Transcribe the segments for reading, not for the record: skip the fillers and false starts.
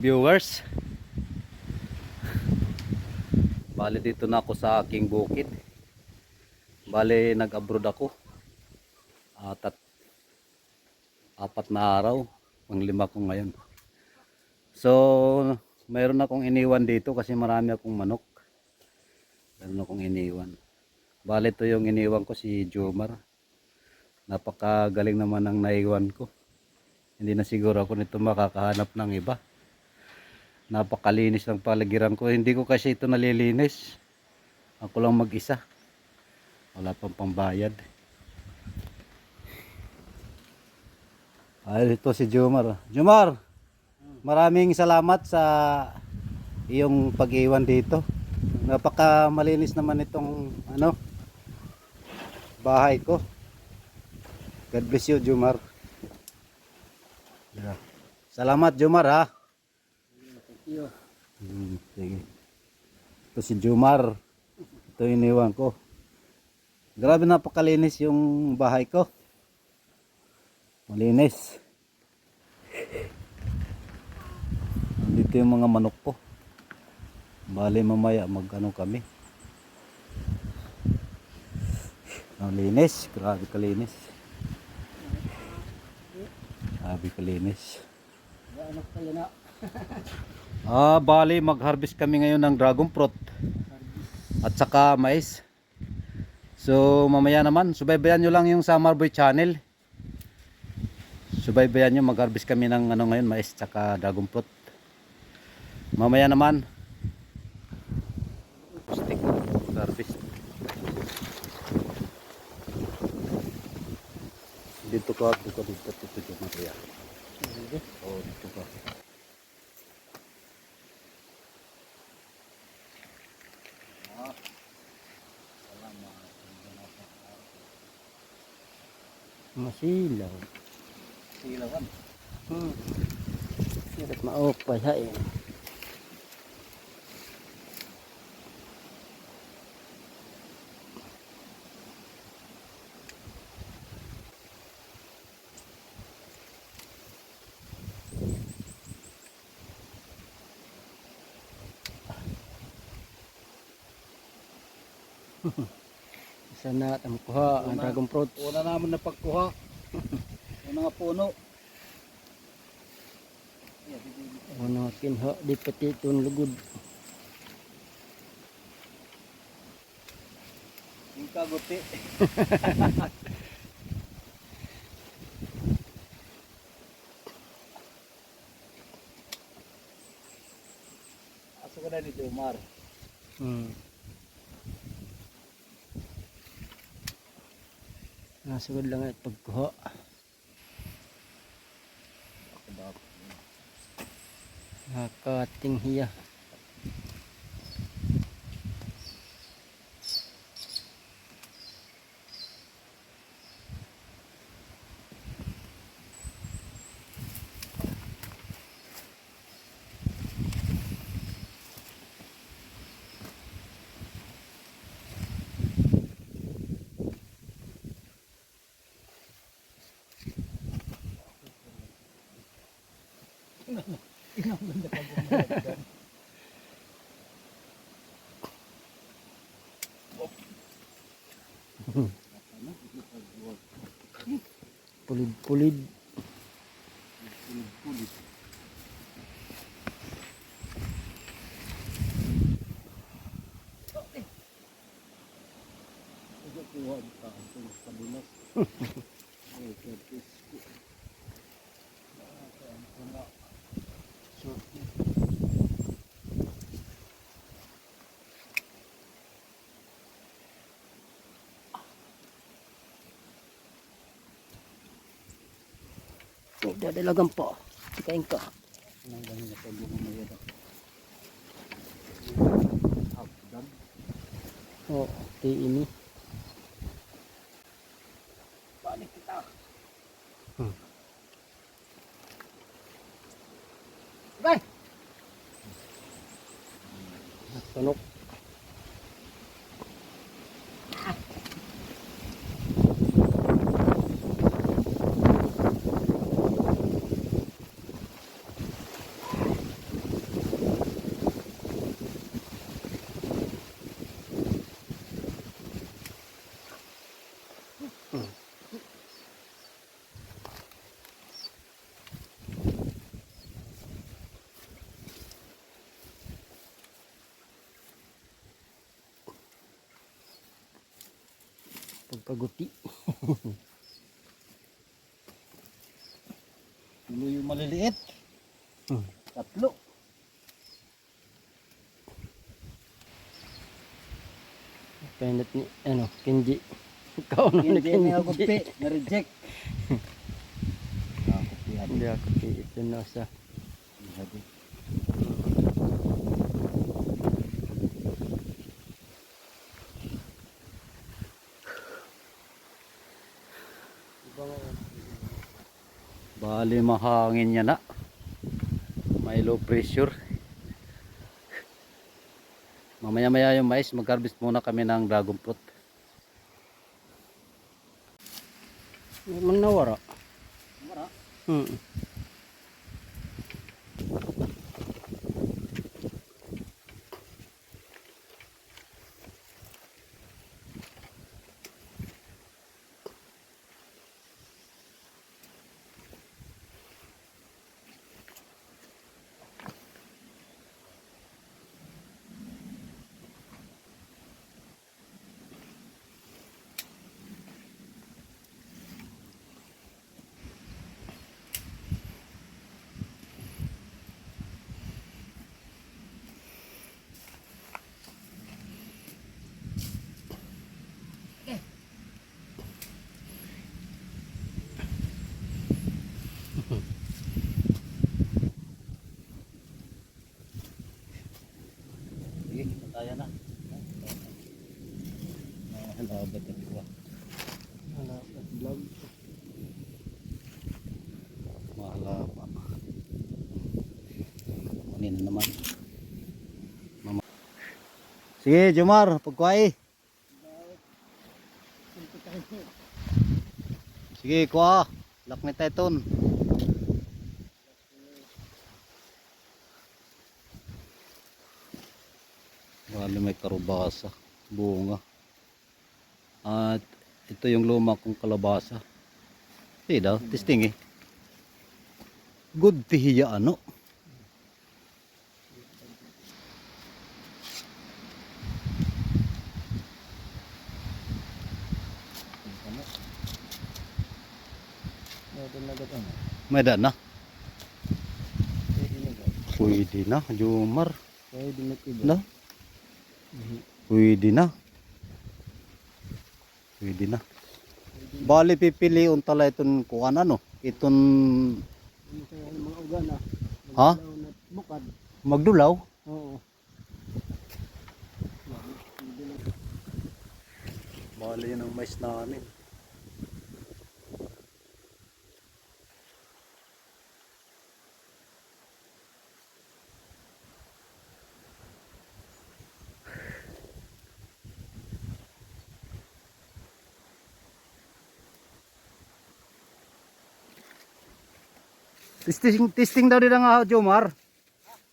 Viewers, bali dito na ako sa aking bukid. Bali nag-abroad ako at 4 na araw, pang-5 ko ngayon. So mayroon akong iniwan dito kasi marami akong manok. Mayroon akong iniwan. Bali ito yung iniwan ko, si Jomar. Napakagaling naman ang naiwan ko. Hindi na siguro ako nito makakahanap ng iba. Napakalinis ng paligiran ko. Hindi ko kasi ito nalilinis. Ako lang mag-isa. Wala pang pambayad. Ay, ito si Jomar. Jomar, maraming salamat sa iyong pag-iwan dito. Napaka malinis naman itong bahay ko. God bless you, Jomar. Yeah. Salamat, Jomar, ha. Sige. Ito si Jomar. Ito iniwan ko. Grabe, napakalinis yung bahay ko. Malinis. Dito yung mga manok ko. Bali mamaya kami. Malinis. Grabe kalinis. Grabe kalinis. Bali mag-harvest kami ngayon ng dragon fruit at saka mais. So mamaya naman, subaybayan nyo lang yung Summer Boy channel. Subaybayan nyo, mag-harvest kami ng ngayon, mais at saka dragon fruit. Mamaya naman stick mag-harvest. Dito ka dito Maria. Oh, dito ka. Masilaw. Silawan. Dapat maupay ha eh. Isa na ang kuha ang dragon fruit. Una naman na pagkuha. Yung mga puno. Ano kinha di pati itong lugod. Yung kaguti. Aso ka na ni Jomar. Nasugod lang at pagkuha. Nakating hiya. Pulid-pulid. Dadalagan po. Kain ka. Oh, ini. Balik kita. Bye. Tunok. Kaguti. Ano yung maliliit? Tatlo. Penat ni ano, Kenji. Ikaw na ni Hindi na Kenji. kupi, na-reject. Kupi Hindi ako ito na sa Bali mahangin niya na. May low pressure. Mamaya-maya yung mais, mag-harvest muna kami ng dragon fruit. manawara. Mara? Sige, tayo na. Halabat at kuha. Halabat vlog. Mahalapa. Kunin na naman. Sige, Jomar, pagkuhay. Sige, kuha. Lakmit tayo ton. Bali may karubasa, bunga. At ito yung luma kong kalabasa. Sige daw, testing eh. Good tihiya ano. May daan na. Pwede na, Jomar. Pwede na iba. No? Pwede na. Pwede na. Bali pipiliun tala iton kuan ano? Iton Mga ugan na. ha? Bukad. Magdulaw. Oo. Bali yun ang mais namin. Testing daw din nga Jomar.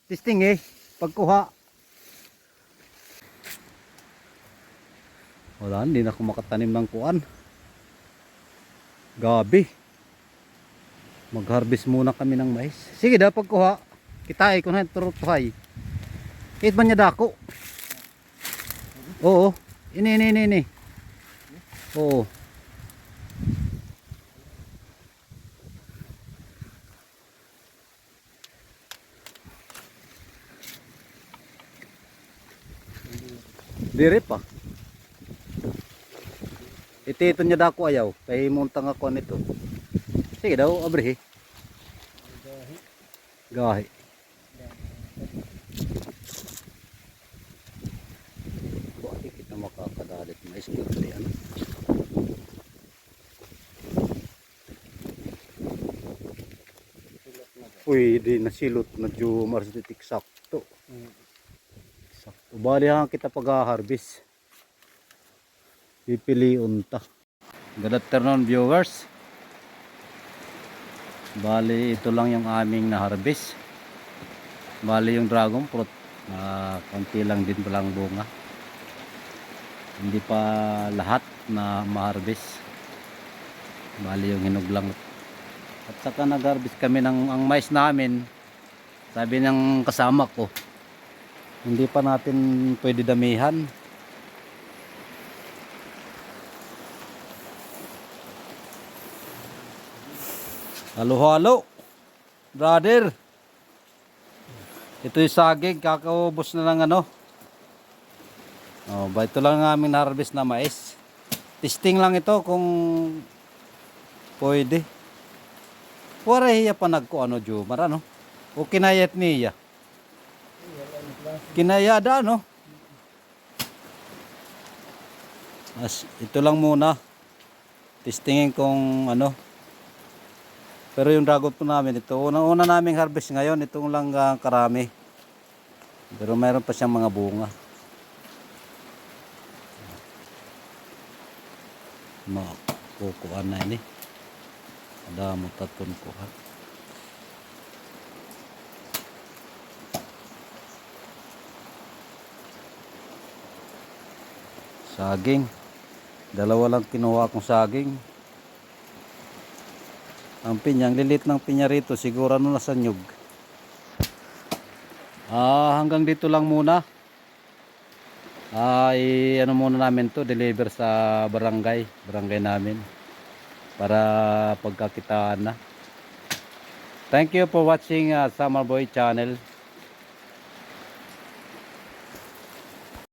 Testing eh. Pagkuha. Wala, hindi na ako makatanim ng kuan. Gabi. Mag-harvest muna kami ng mais. Sige daw pagkuha. Kitai ko na turutuhay. Kahit ba niya dako? Oo. Ini. Oo. Dire pa. Ito niya dako ayaw. Kaya muntang ako nito. Sige daw, abre. Gahi. Bakit kita makakadalit na iskutli ano? Pwede na silot na Jomar sa titik sakto. Sakto. Bali hang kita pag-harvest. Pipiliun ta. Good afternoon viewers. Bali ito lang yung aming na-harvest. Bali yung dragon fruit na konti lang din palang bunga. Hindi pa lahat na ma-harvest. Bali yung hinog lang. At saka nag-harvest kami ng ang mais namin. Sabi ng kasama ko, hindi pa natin pwede damihan. Halo halo, brother. Ito yung saging, kakaubos na ng ano. Oh, ba ito lang ang aming na-harvest na mais. Testing lang ito kung pwede. Wala hiya pa nagko ano Jomar ano. O kinayat niya. Kinaya da no. Ito lang muna. Testingin kung ano. Pero yung dragon po namin ito, una naming harvest ngayon, itong lang karami. Pero mayroon pa siyang mga bunga. Makukuha na ini. Ada mo tatun ko ha. Saging. Dalawa lang kinuha kong saging. Ang pinya, ang lilit ng pinya rito, siguro ano nasa nyug. Hanggang dito lang muna. Ano muna namin to, deliver sa barangay namin. Para pagkakitaan na. Thank you for watching Summer Boy channel.